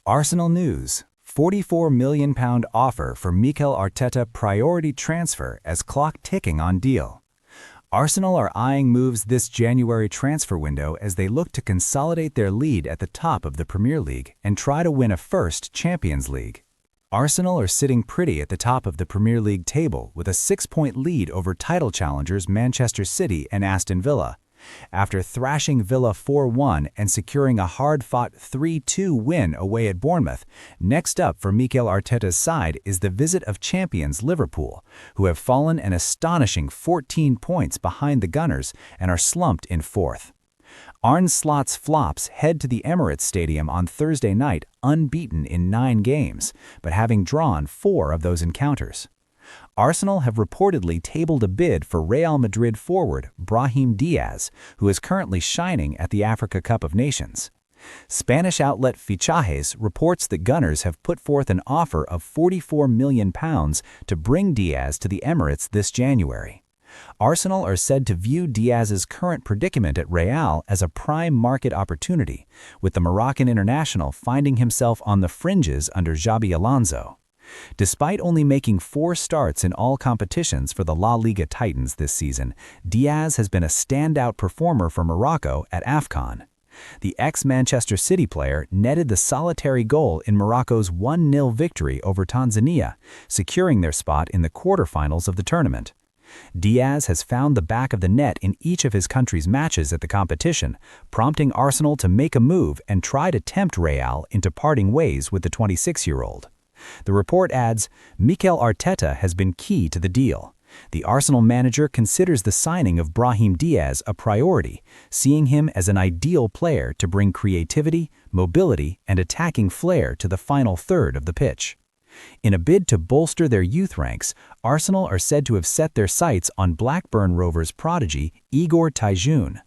Arsenal news: £44 million offer for Mikel Arteta priority transfer as clock ticking on deal. Arsenal are eyeing moves this January transfer window as they look to consolidate their lead at the top of the Premier League and try to win a first Champions League. Arsenal are sitting pretty at the top of the Premier League table with a 6-point lead over title challengers Manchester City and Aston Villa. After thrashing Villa 4-1 and securing a hard-fought 3-2 win away at Bournemouth, next up for Mikel Arteta's side is the visit of champions Liverpool, who have fallen an astonishing 14 points behind the Gunners and are slumped in fourth. Arne Slot's Flops head to the Emirates Stadium on Thursday night unbeaten in 9 games, but having drawn 4 of those encounters. Arsenal have reportedly tabled a bid for Real Madrid forward Brahim Diaz, who is currently shining at the Africa Cup of Nations. Spanish outlet Fichajes reports that Gunners have put forth an offer of £44 million to bring Diaz to the Emirates this January. Arsenal are said to view Diaz's current predicament at Real as a prime market opportunity, with the Moroccan international finding himself on the fringes under Xabi Alonso. Despite only making 4 starts in all competitions for the La Liga Titans this season, Diaz has been a standout performer for Morocco at AFCON. The ex-Manchester City player netted the solitary goal in Morocco's 1-0 victory over Tanzania, securing their spot in the quarterfinals of the tournament. Diaz has found the back of the net in each of his country's matches at the competition, prompting Arsenal to make a move and try to tempt Real into parting ways with the 26-year-old. The report adds, Mikel Arteta has been key to the deal. The Arsenal manager considers the signing of Brahim Diaz a priority, seeing him as an ideal player to bring creativity, mobility, and attacking flair to the final third of the pitch. In a bid to bolster their youth ranks, Arsenal are said to have set their sights on Blackburn Rovers prodigy Igor Tijun.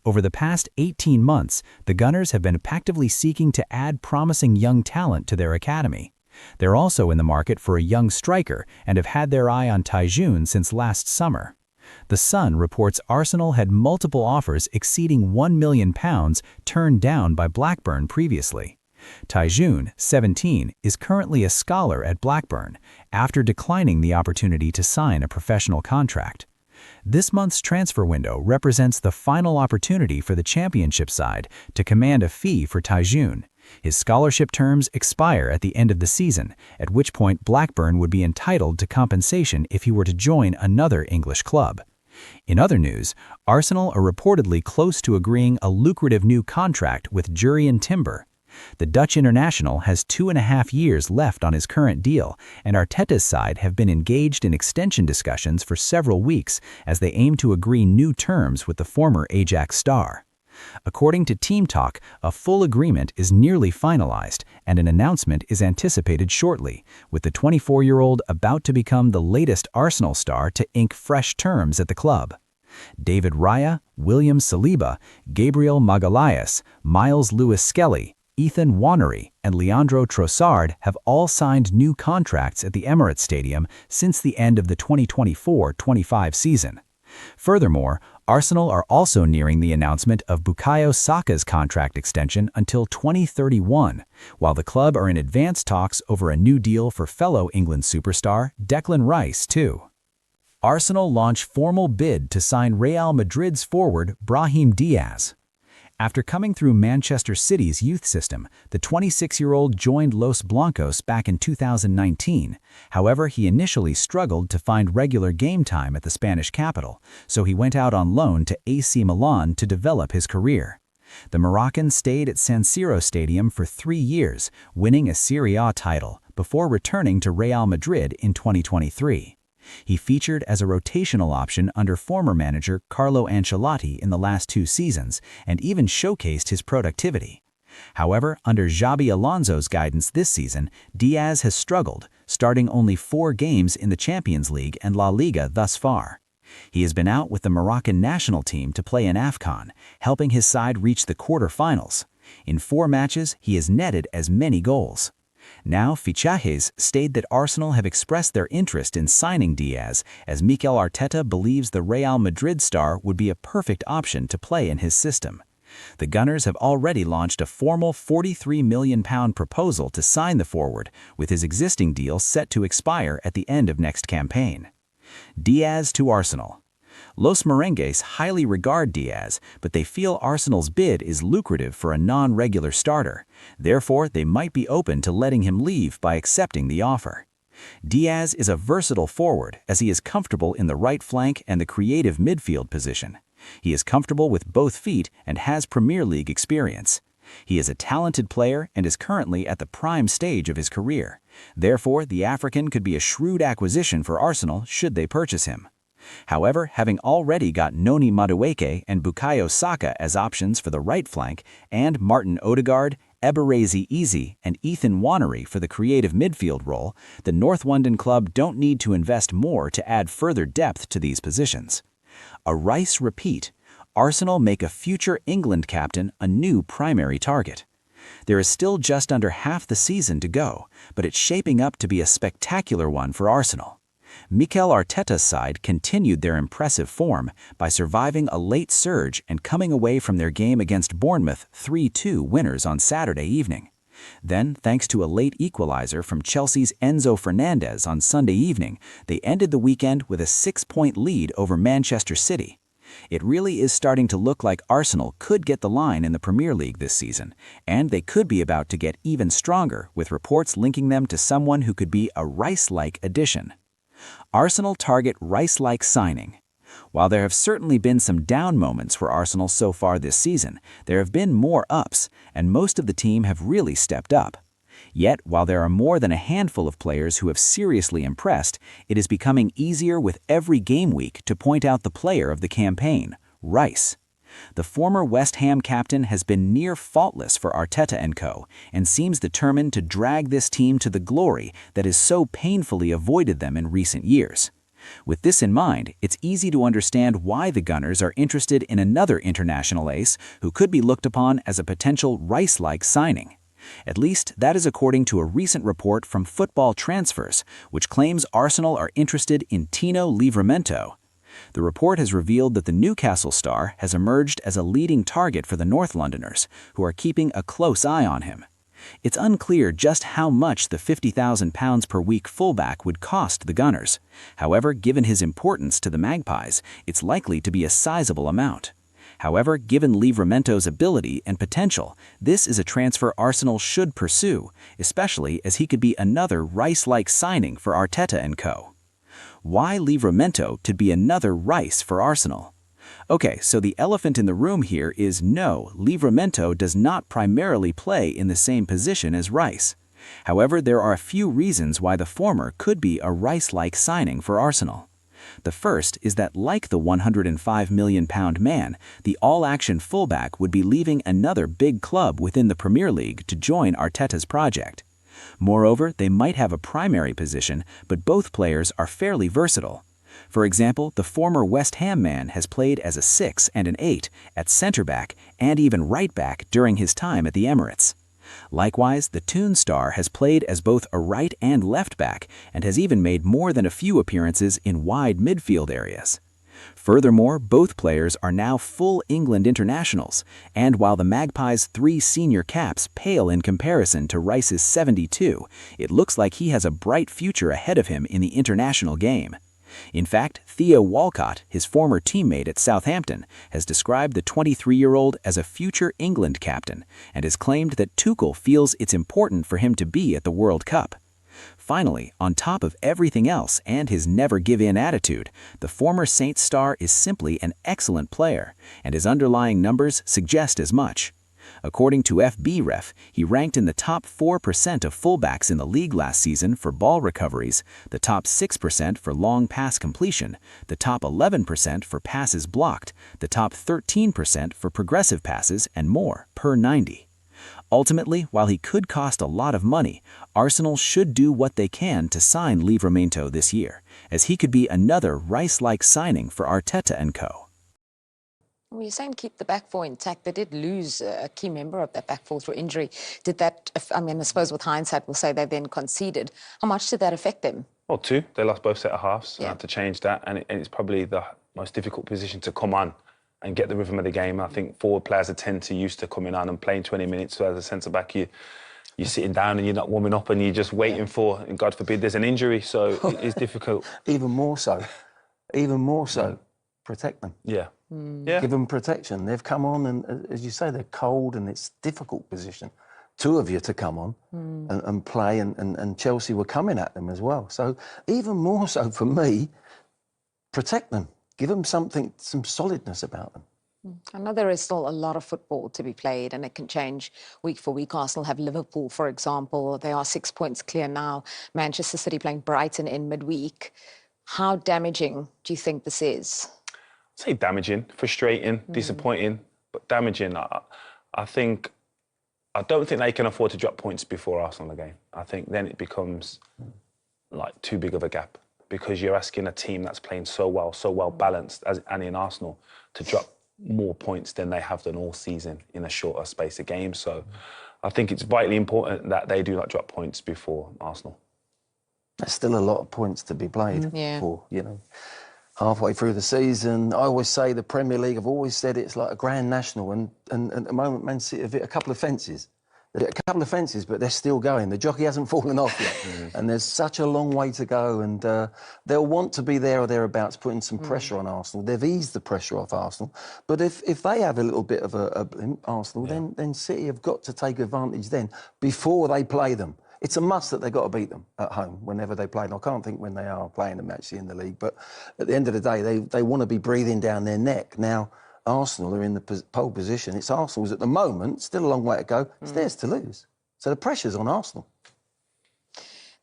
Over the past 18 months, the Gunners have been actively seeking to add promising young talent to their academy. They're also in the market for a young striker and have had their eye on Tijun since last summer. The Sun reports Arsenal had multiple offers exceeding £1 million turned down by Blackburn previously. Tijun, 17, is currently a scholar at Blackburn after declining the opportunity to sign a professional contract. This month's transfer window represents the final opportunity for the championship side to command a fee for Tijun. His scholarship terms expire at the end of the season, at which point Blackburn would be entitled to compensation if he were to join another English club. In other news, Arsenal are reportedly close to agreeing a lucrative new contract with Jurrien Timber. The Dutch international has 2.5 years left on his current deal, and Arteta's side have been engaged in extension discussions for several weeks as they aim to agree new terms with the former Ajax star. According to Team Talk, a full agreement is nearly finalized, and an announcement is anticipated shortly, with the 24-year-old about to become the latest Arsenal star to ink fresh terms at the club. David Raya, William Saliba, Gabriel Magalhaes, Miles Lewis-Skelly, Ethan Nwaneri, and Leandro Trossard have all signed new contracts at the Emirates Stadium since the end of the 2024-25 season. Furthermore, Arsenal are also nearing the announcement of Bukayo Saka's contract extension until 2031, while the club are in advanced talks over a new deal for fellow England superstar Declan Rice, too. Arsenal launch formal bid to sign Real Madrid's forward Brahim Diaz. After coming through Manchester City's youth system, the 26-year-old joined Los Blancos back in 2019. However, he initially struggled to find regular game time at the Spanish capital, so he went out on loan to AC Milan to develop his career. The Moroccan stayed at San Siro Stadium for 3 years, winning a Serie A title, before returning to Real Madrid in 2023. He featured as a rotational option under former manager Carlo Ancelotti in the last 2 seasons and even showcased his productivity. However, under Xabi Alonso's guidance this season, Diaz has struggled, starting only 4 games in the Champions League and La Liga thus far. He has been out with the Moroccan national team to play in AFCON, helping his side reach the quarterfinals. In 4 matches, he has netted as many goals. Now, Fichajes state that Arsenal have expressed their interest in signing Diaz, as Mikel Arteta believes the Real Madrid star would be a perfect option to play in his system. The Gunners have already launched a formal £43 million proposal to sign the forward, with his existing deal set to expire at the end of next campaign. Diaz to Arsenal. Los Merengues highly regard Diaz, but they feel Arsenal's bid is lucrative for a non-regular starter. Therefore, they might be open to letting him leave by accepting the offer. Diaz is a versatile forward, as he is comfortable in the right flank and the creative midfield position. He is comfortable with both feet and has Premier League experience. He is a talented player and is currently at the prime stage of his career. Therefore, the African could be a shrewd acquisition for Arsenal should they purchase him. However, having already got Noni Madueke and Bukayo Saka as options for the right flank, and Martin Odegaard, Eberechi Eze, and Ethan Nwaneri for the creative midfield role, the North London club don't need to invest more to add further depth to these positions. A Rice repeat. Arsenal make a future England captain a new primary target. There is still just under half the season to go, but it's shaping up to be a spectacular one for Arsenal. Mikel Arteta's side continued their impressive form by surviving a late surge and coming away from their game against Bournemouth 3-2 winners on Saturday evening. Then, thanks to a late equalizer from Chelsea's Enzo Fernandez on Sunday evening, they ended the weekend with a 6-point lead over Manchester City. It really is starting to look like Arsenal could get the line in the Premier League this season, and they could be about to get even stronger with reports linking them to someone who could be a Rice-like addition. Arsenal target Rice-like signing. While there have certainly been some down moments for Arsenal so far this season, there have been more ups, and most of the team have really stepped up. Yet, while there are more than a handful of players who have seriously impressed, it is becoming easier with every game week to point out the player of the campaign, Rice. The former West Ham captain has been near faultless for Arteta and co, and seems determined to drag this team to the glory that has so painfully avoided them in recent years. With this in mind, it's easy to understand why the Gunners are interested in another international ace who could be looked upon as a potential Rice-like signing. At least, that is according to a recent report from Football Transfers, which claims Arsenal are interested in Tino Livramento. The report has revealed that the Newcastle star has emerged as a leading target for the North Londoners, who are keeping a close eye on him. It's unclear just how much the £50,000 per week fullback would cost the Gunners. However, given his importance to the Magpies, it's likely to be a sizable amount. However, given Livramento's ability and potential, this is a transfer Arsenal should pursue, especially as he could be another Rice-like signing for Arteta and co. Why Livramento to be another Rice for Arsenal? Okay, so the elephant in the room here is no, Livramento does not primarily play in the same position as Rice. However, there are a few reasons why the former could be a Rice-like signing for Arsenal. The first is that, like the £105 million man, the all-action fullback would be leaving another big club within the Premier League to join Arteta's project. Moreover, they might have a primary position, but both players are fairly versatile. For example, the former West Ham man has played as a 6 and an 8 at centre-back and even right-back during his time at the Emirates. Likewise, the Toon star has played as both a right and left-back and has even made more than a few appearances in wide midfield areas. Furthermore, both players are now full England internationals, and while the Magpies' 3 senior caps pale in comparison to Rice's 72, it looks like he has a bright future ahead of him in the international game. In fact, Theo Walcott, his former teammate at Southampton, has described the 23-year-old as a future England captain and has claimed that Tuchel feels it's important for him to be at the World Cup. Finally, on top of everything else and his never-give-in attitude, the former Saints star is simply an excellent player, and his underlying numbers suggest as much. According to FBref, he ranked in the top 4% of fullbacks in the league last season for ball recoveries, the top 6% for long pass completion, the top 11% for passes blocked, the top 13% for progressive passes, and more, per 90. Ultimately, while he could cost a lot of money, Arsenal should do what they can to sign Livramento this year, as he could be another Rice-like signing for Arteta and co. Well, you're saying keep the back four intact. They did lose a key member of that back four through injury. Did that, I mean, I suppose with hindsight, we'll say they then conceded. How much did that affect them? Well, 2. They lost both set of halves. Yeah. To change that, and it's probably the most difficult position to come on and get the rhythm of the game. I think forward players are tend to used to coming on and playing 20 minutes. So as a centre-back, you're sitting down and you're not warming up and you're just waiting for, and God forbid, there's an injury. So it is difficult. Even more so, protect them. Yeah. Give them protection. They've come on and, as you say, they're cold and it's a difficult position. Two of you to come on and play, and Chelsea were coming at them as well. So even more so for me, protect them. Give them something, some solidness about them. I know there is still a lot of football to be played and it can change week for week. Arsenal have Liverpool, for example. They are 6 points clear now. Manchester City playing Brighton in midweek. How damaging do you think this is? I'd say damaging, frustrating, disappointing, but damaging. I don't think they can afford to drop points before Arsenal again. I think then it becomes like too big of a gap, because you're asking a team that's playing so well balanced, and in Arsenal, to drop more points than they have done all season in a shorter space of games. So I think it's vitally important that they do not drop points before Arsenal. There's still a lot of points to be played for, you know. Halfway through the season, I always say the Premier League, I've always said it's like a Grand National, and at the moment Man City have hit a couple of fences. They've hit a couple of fences, but they're still going. The jockey hasn't fallen off yet, and there's such a long way to go, and they'll want to be there or thereabouts, putting some pressure on Arsenal. They've eased the pressure off Arsenal, but if they have a little bit of a Arsenal, then City have got to take advantage then, before they play them. It's a must that they've got to beat them at home whenever they play. And I can't think when they are playing them actually in the league, but at the end of the day, they want to be breathing down their neck. Now, Arsenal are in the pole position. It's Arsenal's at the moment, still a long way to go. It's theirs to lose. So the pressure's on Arsenal.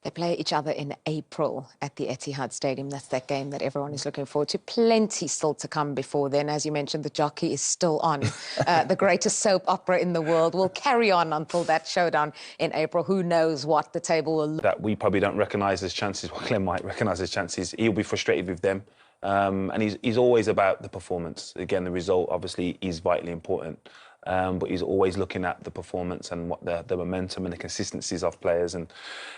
They play each other in April at the Etihad Stadium. That's that game that everyone is looking forward to. Plenty still to come before then. As you mentioned, the jockey is still on. The greatest soap opera in the world will carry on until that showdown in April. Who knows what the table will look like. That we probably don't recognise as chances. Well, Glenn might recognise as chances. He'll be frustrated with them. And he's always about the performance. Again, the result obviously is vitally important. But he's always looking at the performance and what the momentum and the consistencies of players, and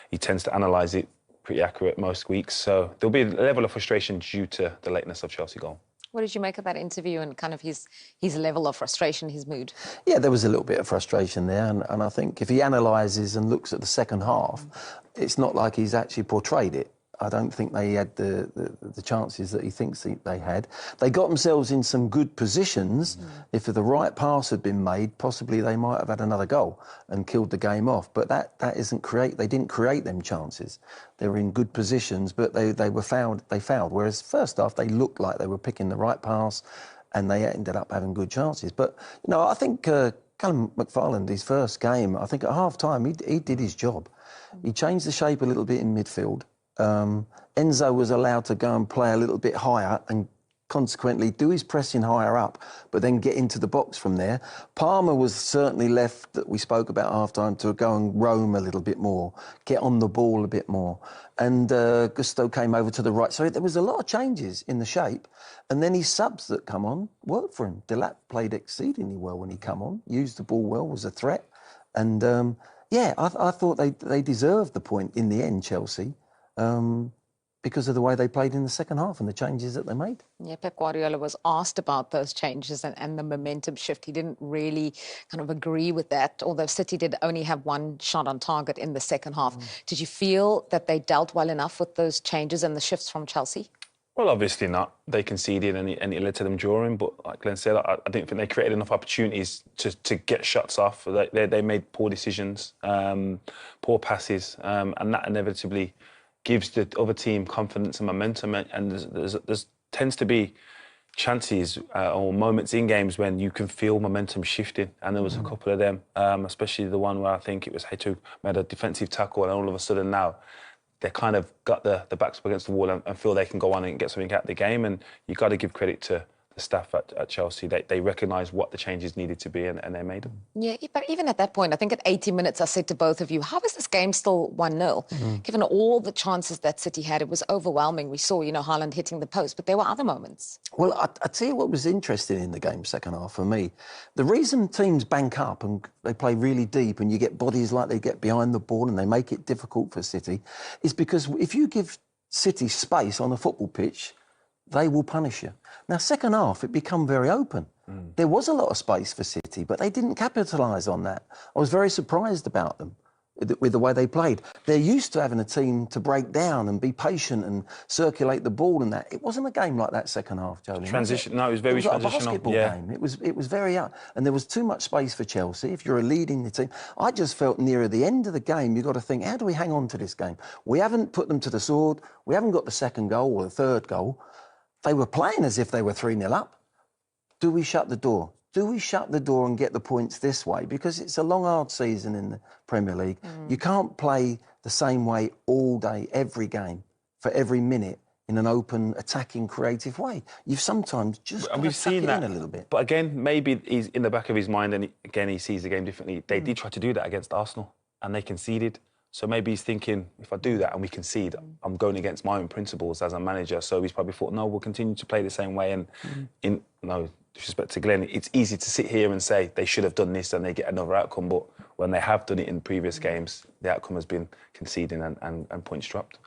he tends to analyse it pretty accurate most weeks. So there'll be a level of frustration due to the lateness of Chelsea goal. What did you make of that interview and kind of his level of frustration, his mood? Yeah, there was a little bit of frustration there, and I think if he analyses and looks at the second half, it's not like he's actually portrayed it. I don't think they had the chances that he thinks they had. They got themselves in some good positions. If the right pass had been made, possibly they might have had another goal and killed the game off. But that isn't they didn't create them chances. They were in good positions, but they fouled. Whereas first half they looked like they were picking the right pass, and they ended up having good chances. But you know, I think Callum McFarland, his first game, I think at half time he did his job. He changed the shape a little bit in midfield. Enzo was allowed to go and play a little bit higher and consequently do his pressing higher up, but then get into the box from there. Palmer was certainly left, that we spoke about half-time, to go and roam a little bit more, get on the ball a bit more. And Gusto came over to the right. So there was a lot of changes in the shape. And then his subs that come on worked for him. Delap played exceedingly well when he come on, used the ball well, was a threat. And, yeah, I thought they deserved the point in the end, Chelsea. Because of the way they played in the second half and the changes that they made. Yeah, Pep Guardiola was asked about those changes and the momentum shift. He didn't really kind of agree with that, although City did only have one shot on target in the second half. Did you feel that they dealt well enough with those changes and the shifts from Chelsea? Well, obviously not. They conceded and it led to them drawing. But like Glenn said, I didn't think they created enough opportunities to get shots off. They made poor decisions, poor passes, and that inevitably gives the other team confidence and momentum, and there's tends to be chances or moments in games when you can feel momentum shifting, and there was a couple of them, especially the one where I think it was Hetu made a defensive tackle, and all of a sudden now they kind of got the backs up against the wall and feel they can go on and get something out of the game, and you've got to give credit to the staff at Chelsea. They recognised what the changes needed to be, and they made them. Yeah, but even at that point, I think at 80 minutes, I said to both of you, how is this game still 1-0? Given all the chances that City had, it was overwhelming. We saw, you know, Haaland hitting the post, but there were other moments. Well, I tell you what was interesting in the game second half for me. The reason teams bank up and they play really deep and you get bodies like they get behind the ball and they make it difficult for City is because if you give City space on a football pitch, they will punish you. Now, second half, it became very open. There was a lot of space for City, but they didn't capitalise on that. I was very surprised about them with the way they played. They're used to having a team to break down and be patient and circulate the ball and that. It wasn't a game like that second half, Jolie. Transition. No, it was very It was like a transitional. basketball game. It was very up, and there was too much space for Chelsea. If you're leading the team, I just felt nearer the end of the game, you've got to think, how do we hang on to this game? We haven't put them to the sword. We haven't got the second goal or the third goal. They were playing as if they were 3-0 up. Do we shut the door? Do we shut the door and get the points this way? Because it's a long, hard season in the Premier League. You can't play the same way all day, every game, for every minute in an open, attacking, creative way. You've sometimes just got to tuck it in a little bit. But again, maybe he's in the back of his mind, and he sees the game differently. They did try to do that against Arsenal, and they conceded. So maybe he's thinking, if I do that and we concede, I'm going against my own principles as a manager. So he's probably thought, no, we'll continue to play the same way. And in no disrespect to Glenn, it's easy to sit here and say they should have done this and they get another outcome. But when they have done it in previous games, the outcome has been conceding and points dropped.